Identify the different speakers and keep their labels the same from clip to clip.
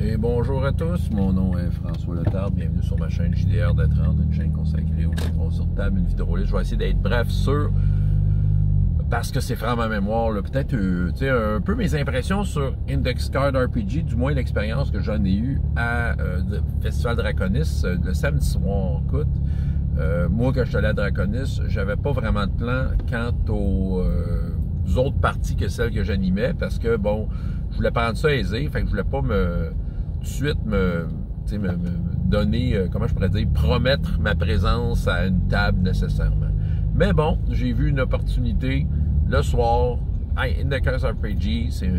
Speaker 1: Et bonjour à tous, mon nom est François Letard, bienvenue sur ma chaîne JDR de 30, une chaîne consacrée au contrôle sur table, une vidéo. Je vais essayer d'être bref sur, parce que c'est frais à ma mémoire, peut-être un peu mes impressions sur Index Card RPG, du moins l'expérience que j'en ai eue à Festival Draconis le samedi soir. Écoute, moi quand je suis allé à Draconis, j'avais pas vraiment de plan quant aux autres parties que celles que j'animais, parce que bon, je voulais prendre ça aisé, fait que je voulais pas tout de suite me donner, comment je pourrais dire, promettre ma présence à une table nécessairement. Mais bon, j'ai vu une opportunité le soir. Hey, Index RPG, c'est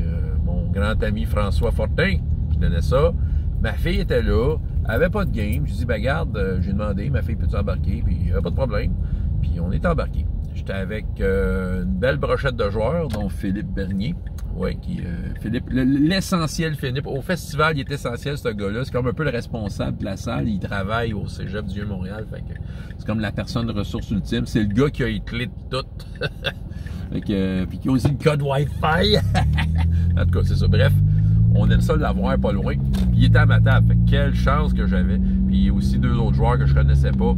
Speaker 1: mon grand ami François Fortin qui donnait ça. Ma fille était là, elle avait pas de game. Je lui ai dit, ben garde, j'ai demandé, ma fille peut-tu embarquer? Puis pas de problème. Puis on est embarqué. J'étais avec une belle brochette de joueurs, dont Philippe Bernier. Oui, Philippe, l'essentiel Philippe. Au festival, il est essentiel, ce gars-là. C'est comme un peu le responsable de la salle. Il travaille au Cégep du Vieux-Montréal. C'est comme la personne de ressources ultime. C'est le gars qui a les clés de tout. Puis qui a aussi le code Wi-Fi. En tout cas, c'est ça. Bref, on aime ça de l'avoir pas loin. Puis il était à ma table. Fait que quelle chance que j'avais. Puis il y a aussi deux autres joueurs que je connaissais pas.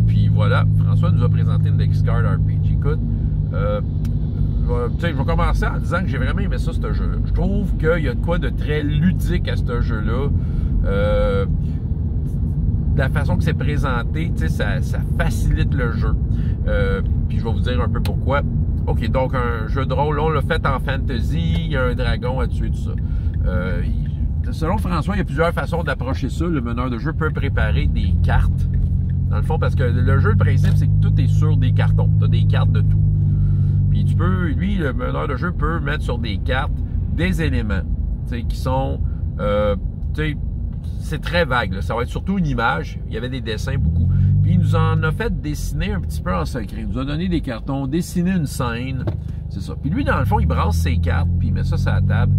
Speaker 1: Puis voilà, François nous a présenté Index Card RPG. Écoute, je vais commencer en disant que j'ai vraiment aimé ça, ce jeu-là. Je trouve qu'il y a de quoi de très ludique à ce jeu-là. De la façon que c'est présenté, ça facilite le jeu. Puis je vais vous dire un peu pourquoi. OK, donc un jeu de rôle, on l'a fait en fantasy, il y a un dragon à tuer, tout ça. Selon François, il y a plusieurs façons d'approcher ça. Le meneur de jeu peut préparer des cartes. Dans le fond, parce que le jeu, le principe, c'est que tout est sur des cartons. Tu as des cartes de tout. Puis tu peux, lui, le meneur de jeu peut mettre sur des cartes des éléments, qui sont, c'est très vague, là. Ça va être surtout une image. Il y avait des dessins beaucoup. Puis il nous en a fait dessiner un petit peu en secret. Il nous a donné des cartons, dessiner une scène. C'est ça. Puis lui, dans le fond, il brasse ses cartes, puis il met ça sur la table.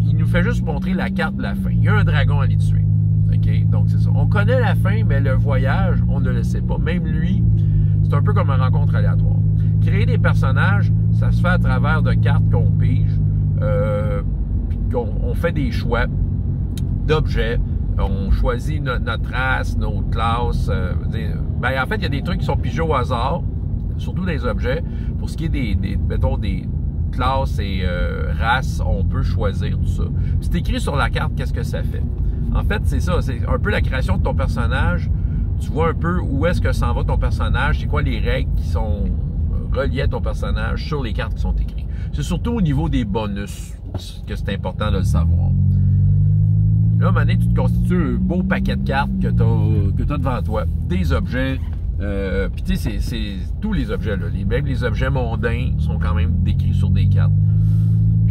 Speaker 1: Il nous fait juste montrer la carte de la fin. Il y a un dragon à aller tuer. OK? Donc, c'est ça. On connaît la fin, mais le voyage, on ne le sait pas. Même lui, c'est un peu comme une rencontre aléatoire. Créer des personnages, ça se fait à travers de cartes qu'on pige. Puis on fait des choix d'objets. On choisit notre race, nos classes. En fait, il y a des trucs qui sont pigés au hasard, surtout des objets. Pour ce qui est mettons, des classes et races, on peut choisir tout ça. Puis c'est écrit sur la carte, qu'est-ce que ça fait. En fait, c'est ça, c'est un peu la création de ton personnage. Tu vois un peu où est-ce que s'en va ton personnage, c'est quoi les règles qui sont reliées à ton personnage sur les cartes qui sont écrites. C'est surtout au niveau des bonus que c'est important de le savoir. Là, à un moment donné, tu te constitues un beau paquet de cartes que tu as devant toi. Des objets, puis tu sais, c'est tous les objets, là. Même les objets mondains sont quand même décrits sur des cartes.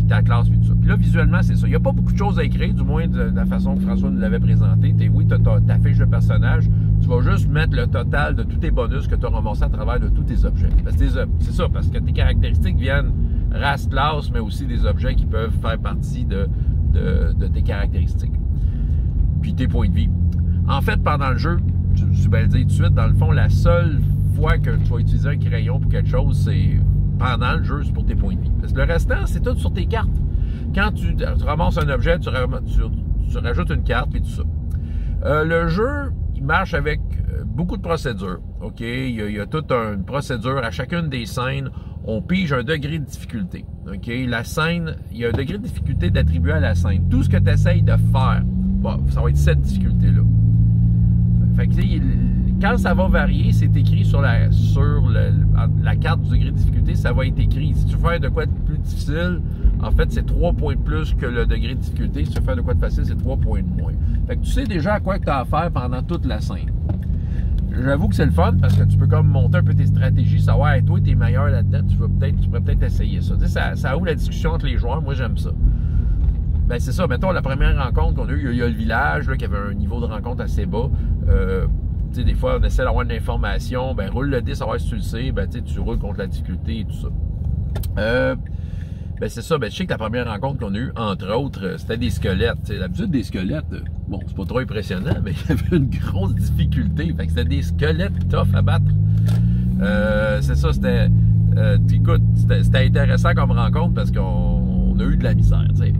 Speaker 1: Ta classe, puis tout ça. Puis là, visuellement, c'est ça. Il n'y a pas beaucoup de choses à écrire, du moins de la façon que François nous l'avait présenté. Oui, tu as ta fiche de personnage. Tu vas juste mettre le total de tous tes bonus que tu as ramassés à travers de tous tes objets. C'est ça, parce que tes caractéristiques viennent race, classe, mais aussi des objets qui peuvent faire partie de tes caractéristiques. Puis tes points de vie. En fait, pendant le jeu, je vais le dire tout de suite, dans le fond, la seule fois que tu vas utiliser un crayon pour quelque chose, c'est pendant le jeu, c'est pour tes points de vie. Parce que le restant, c'est tout sur tes cartes. Quand tu ramasses un objet, tu rajoutes une carte, puis tout ça. Le jeu, il marche avec beaucoup de procédures. OK? Il y a toute une procédure. À chacune des scènes, on pige un degré de difficulté. OK? La scène, il y a un degré de difficulté d'attribuer à la scène. Tout ce que tu essayes de faire, bon, ça va être cette difficulté-là. Fait que, quand ça va varier, c'est écrit sur la carte du degré de difficulté, ça va être écrit. Si tu veux faire de quoi de plus difficile, en fait, c'est 3 points de plus que le degré de difficulté. Si tu veux faire de quoi de facile, c'est 3 points de moins. Fait que tu sais déjà à quoi tu as affaire pendant toute la scène. J'avoue que c'est le fun parce que tu peux comme monter un peu tes stratégies, savoir, hey, toi, tu es meilleur là-dedans, tu pourrais peut-être essayer ça. Tu sais, ça ouvre la discussion entre les joueurs. Moi, j'aime ça. Ben c'est ça, mettons, la première rencontre qu'on a eue, il y a le village là, qui avait un niveau de rencontre assez bas. Tu sais, des fois, on essaie d'avoir de l'information, ben roule le dé, savoir si tu le sais, ben tu roules contre la difficulté et tout ça. Ben c'est ça, ben je sais que la première rencontre qu'on a eue, entre autres, c'était des squelettes. L'habitude des squelettes, bon, c'est pas trop impressionnant, mais il y avait une grosse difficulté. Fait que c'était des squelettes tough à battre. C'est ça, c'était... écoute, c'était intéressant comme rencontre parce qu'on a eu de la misère, tu sais.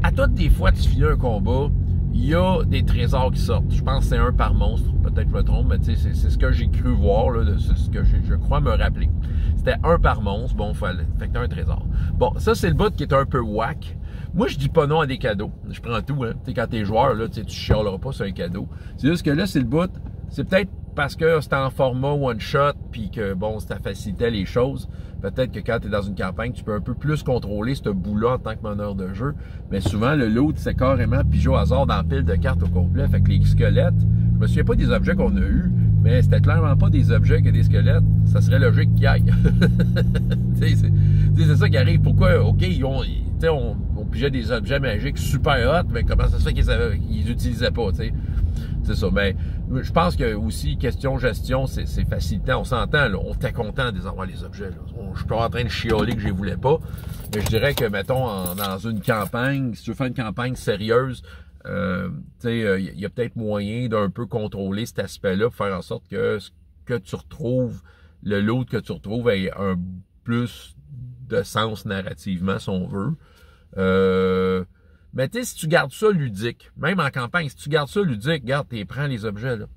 Speaker 1: à toutes les fois que tu finis un combat, il y a des trésors qui sortent. Je pense que c'est un par monstre. Peut-être que je me trompe, mais tu sais, c'est ce que j'ai cru voir, c'est ce que je crois me rappeler. C'était un par monstre. Bon, fait que t'as un trésor. Bon, ça, c'est le bout qui est un peu whack. Moi, je dis pas non à des cadeaux. Je prends tout, hein. Tu sais, quand t'es joueur, là, tu chialeras pas sur un cadeau. C'est juste que là, c'est le bout. C'est peut-être parce que c'était en format one-shot, puis que, bon, ça facilitait les choses. Peut-être que quand tu es dans une campagne, tu peux un peu plus contrôler ce bout-là en tant que meneur de jeu. Mais souvent, le loot, c'est carrément pigé au hasard dans la pile de cartes au complet. Fait que les squelettes, je me souviens pas des objets qu'on a eus, mais c'était clairement pas des objets que des squelettes. Ça serait logique qu'ils aillent. c'est ça qui arrive. Pourquoi, OK, on pigeait des objets magiques super hot, mais comment ça se fait qu'ils n'utilisaient pas, tu sais? C'est ça. Mais je pense que aussi, question gestion, c'est facilitant. On s'entend, là. On était content de les avoir, les objets. Là. Je suis pas en train de chialer que je les voulais pas. Mais je dirais que, mettons, dans une campagne, si tu veux faire une campagne sérieuse, il y a peut-être moyen d'un peu contrôler cet aspect-là pour faire en sorte que ce que tu retrouves, le loot que tu retrouves ait un plus de sens narrativement, si on veut. Mais tu sais, si tu gardes ça ludique, même en campagne, si tu gardes ça ludique, regarde, t'es prends les objets, là.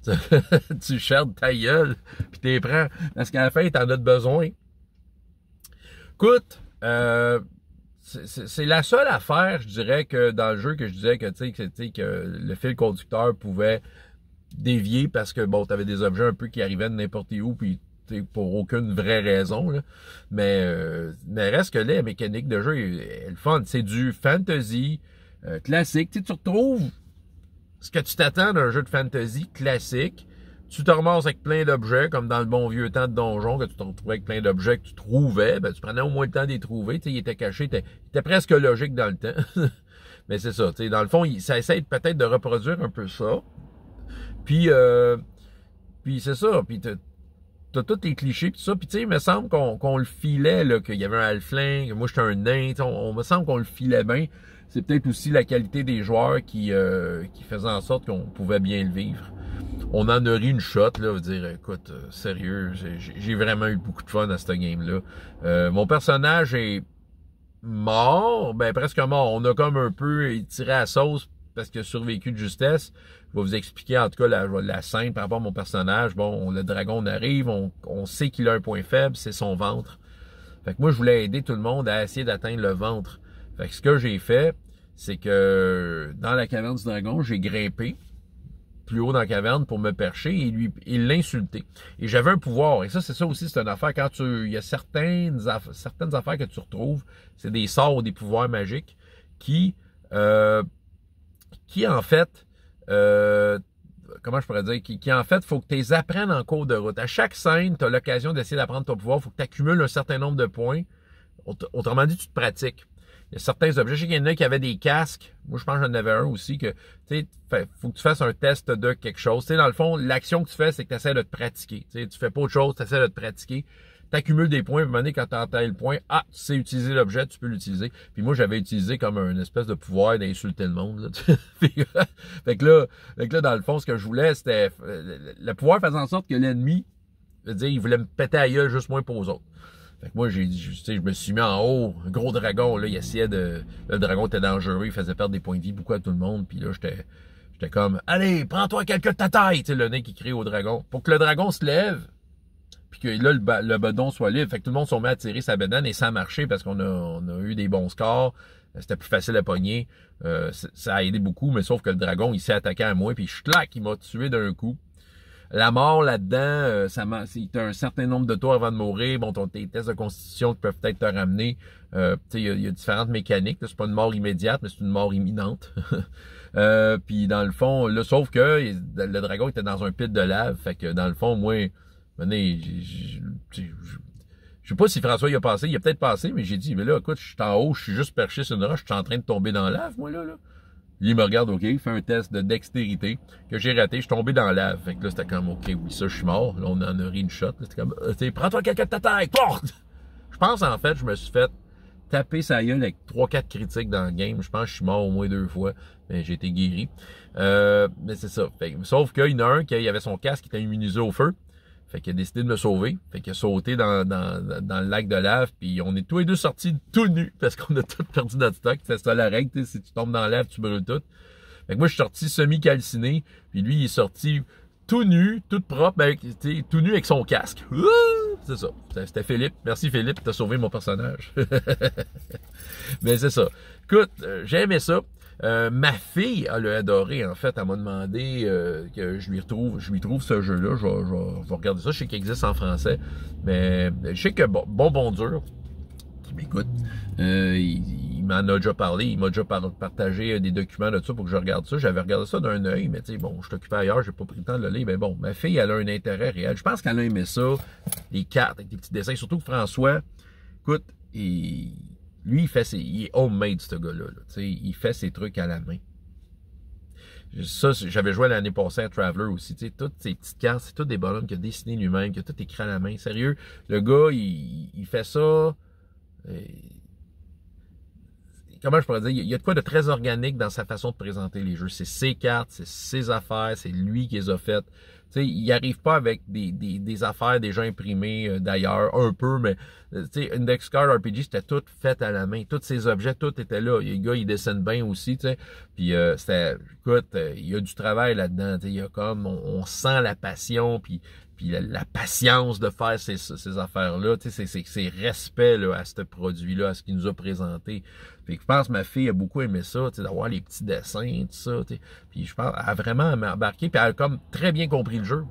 Speaker 1: Tu cherches ta gueule, puis t'es prends. Parce qu'à la fin, t'en as besoin. Écoute, c'est la seule affaire, je dirais, que dans le jeu, que je disais que, tu sais, que le fil conducteur pouvait dévier parce que, bon, t'avais des objets un peu qui arrivaient de n'importe où, puis pour aucune vraie raison, là. Mais reste que là, la mécanique de jeu est le fun. C'est du fantasy classique. Tu retrouves ce que tu t'attends d'un jeu de fantasy classique. Tu te ramasses avec plein d'objets, comme dans le bon vieux temps de donjon, que tu te retrouvais avec plein d'objets que tu trouvais. Ben, tu prenais au moins le temps de les trouver. Ils étaient cachés. Il était presque logique dans le temps. Mais c'est ça. Dans le fond, ça essaie peut-être de reproduire un peu ça. Puis c'est ça. Puis t'as tous les clichés pis tout ça, puis tu sais, il me semble qu'on le filait, là, qu'il y avait un halfling, que moi j'étais un nain, on me semble qu'on le filait bien. C'est peut-être aussi la qualité des joueurs qui faisait en sorte qu'on pouvait bien le vivre. On en a ri une shot, là, veut dire, écoute, sérieux, j'ai vraiment eu beaucoup de fun à cette game-là. Mon personnage est mort, ben presque mort. On a comme un peu tiré à la sauce parce qu'il a survécu de justesse. Je vais vous expliquer en tout cas la scène par rapport à mon personnage. Bon, le dragon arrive, on sait qu'il a un point faible, c'est son ventre. Fait que moi, je voulais aider tout le monde à essayer d'atteindre le ventre. Fait que ce que j'ai fait, c'est que dans la caverne du dragon, j'ai grimpé plus haut dans la caverne pour me percher et l'insulter. Et j'avais un pouvoir. Et ça, c'est ça aussi, c'est une affaire. Quand il y a certaines affaires que tu retrouves, c'est des sorts ou des pouvoirs magiques qui en fait, comment je pourrais dire, qui en fait, faut que tu les apprennes en cours de route. À chaque scène, tu as l'occasion d'essayer d'apprendre ton pouvoir, faut que tu accumules un certain nombre de points. Autrement dit, tu te pratiques. Il y a certains objets, je sais qu'il y en a qui avaient des casques. Moi, je pense que j'en avais un aussi que, tu sais, faut que tu fasses un test de quelque chose. Tu sais, dans le fond, l'action que tu fais, c'est que tu essaies de te pratiquer. Tu sais, tu fais pas autre chose, tu essaies de te pratiquer. Tu accumules des points, à un moment donné, quand tu atteins le point, tu sais utiliser l'objet, tu peux l'utiliser. Puis moi, j'avais utilisé comme une espèce de pouvoir d'insulter le monde. Là. fait que là, dans le fond, ce que je voulais, c'était le pouvoir faisait en sorte que l'ennemi, je veux dire, il voulait me péter à gueule juste moins pour aux autres. Fait que moi, je me suis mis en haut, un gros dragon, là, il essayait le dragon était dangereux, il faisait perdre des points de vie beaucoup à tout le monde, puis là, j'étais comme, allez, prends-toi quelqu'un de ta taille, tu sais, le nez qui crie au dragon, pour que le dragon se lève, puis que là, le bedon soit libre. Fait que tout le monde s'est mis à tirer sa bedaine et ça a marché parce qu'on a eu des bons scores, c'était plus facile à pogner, ça a aidé beaucoup, mais sauf que le dragon, il s'est attaqué à moi, puis clac, il m'a tué d'un coup. La mort là-dedans, t'as un certain nombre de tours avant de mourir. Bon, tes tests de constitution qui peuvent peut-être te ramener. Il y a différentes mécaniques. C'est pas une mort immédiate, mais c'est une mort imminente. Puis dans le fond, là, sauf que le dragon était dans un pit de lave. Fait que dans le fond, moi, je sais pas si François y a passé. Il a peut-être passé, mais j'ai dit, mais là, écoute, je suis en haut, je suis juste perché sur une roche, je suis en train de tomber dans la lave, moi, là. Lui, il me regarde, OK, il fait un test de dextérité que j'ai raté, je suis tombé dans la lave. Fait que là, c'était comme, OK, oui, ça, je suis mort. Là, on en a ri une shot. C'était comme, prends-toi quelqu'un de ta taille, porte! Je pense, en fait, je me suis fait taper sa gueule avec 3-4 critiques dans le game. Je pense que je suis mort au moins 2 fois, mais j'ai été guéri. Mais c'est ça. Fait, sauf qu'il y en a un qui avait son casque qui était immunisé au feu. Fait qu'il a décidé de me sauver. Fait qu'il a sauté dans le lac de lave. Puis on est tous les deux sortis tout nus parce qu'on a tout perdu notre stock. C'est ça la règle. Si tu tombes dans la lave, tu brûles tout. Fait que moi, je suis sorti semi-calciné. Puis lui, il est sorti tout nu, tout propre, tout nu avec son casque. C'est ça. C'était Philippe. Merci Philippe, t'as sauvé mon personnage. Mais c'est ça. Écoute, j'ai aimé ça. Ma fille, elle a adoré, en fait. Elle m'a demandé que je lui trouve ce jeu-là. Je vais regarder ça. Je sais qu'il existe en français. Mais je sais que Bon Dur, qui m'écoute, il m'en a déjà parlé. Il m'a déjà partagé des documents de ça pour que je regarde ça. J'avais regardé ça d'un œil, mais tu sais, bon, je t'occupais ailleurs, j'ai pas pris le temps de le lire. Mais bon, ma fille, elle a un intérêt réel. Je pense qu'elle a aimé ça. Les cartes avec des petits dessins. Surtout que François, écoute, lui, il est homemade, ce gars-là. Il fait ses trucs à la main. Ça, j'avais joué l'année passée à Traveler aussi. Toutes ces petites cartes, c'est tous des bonhommes qu'il a dessiné lui-même, qu'il a tout écrit à la main. Sérieux, le gars, il fait ça. Comment je pourrais dire, il y a de quoi de très organique dans sa façon de présenter les jeux. C'est ses cartes, c'est ses affaires, c'est lui qui les a faites. Tu sais, il n'arrive pas avec des affaires déjà imprimées d'ailleurs, un peu, mais tu sais, Index Card RPG, c'était tout fait à la main. Tous ces objets, tout était là. Le gars, il dessine bien aussi, tu sais. Puis écoute, il y a du travail là-dedans. Tu sais, il y a comme, on sent la passion, puis la patience de faire ces affaires-là, tu sais, c'est respect là, à ce produit-là, à ce qu'il nous a présenté. Fait que je pense que ma fille a beaucoup aimé ça, tu sais, d'avoir les petits dessins, tout ça, tu sais. Puis je pense, elle a vraiment embarqué, puis elle a comme très bien compris le jeu.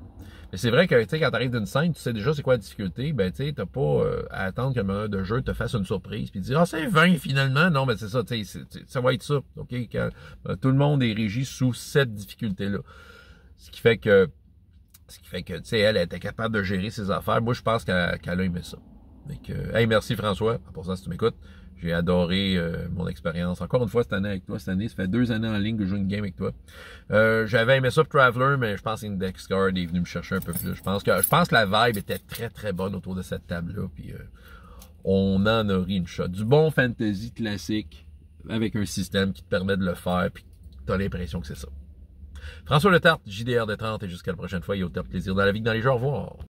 Speaker 1: Mais c'est vrai que, tu sais, quand t'arrives d'une scène, tu sais déjà c'est quoi la difficulté, ben, tu sais, t'as pas à attendre qu'un meneur de jeu te fasse une surprise, puis dire, ah, c'est 20 finalement. Non, mais c'est ça, tu sais, ça va être ça, OK? Quand, tout le monde est régi sous cette difficulté-là. Ce qui fait que, tu sais, elle était capable de gérer ses affaires. Moi, je pense qu'elle a aimé ça. Donc, hey, merci François. Pour ça, si tu m'écoutes, j'ai adoré mon expérience. Encore une fois, cette année avec toi. Cette année, ça fait 2 années en ligne que je joue une game avec toi. J'avais aimé ça pour Traveler, mais je pense qu'Index Card est venu me chercher un peu plus. Je pense que la vibe était très, très bonne autour de cette table-là. Puis, on en a ri une shot. Du bon fantasy classique avec un système qui te permet de le faire. Puis, t'as l'impression que c'est ça. François Letarte, JDR de 30 et jusqu'à la prochaine fois, il y a autant de plaisir dans la vie que dans les jeux. Au revoir.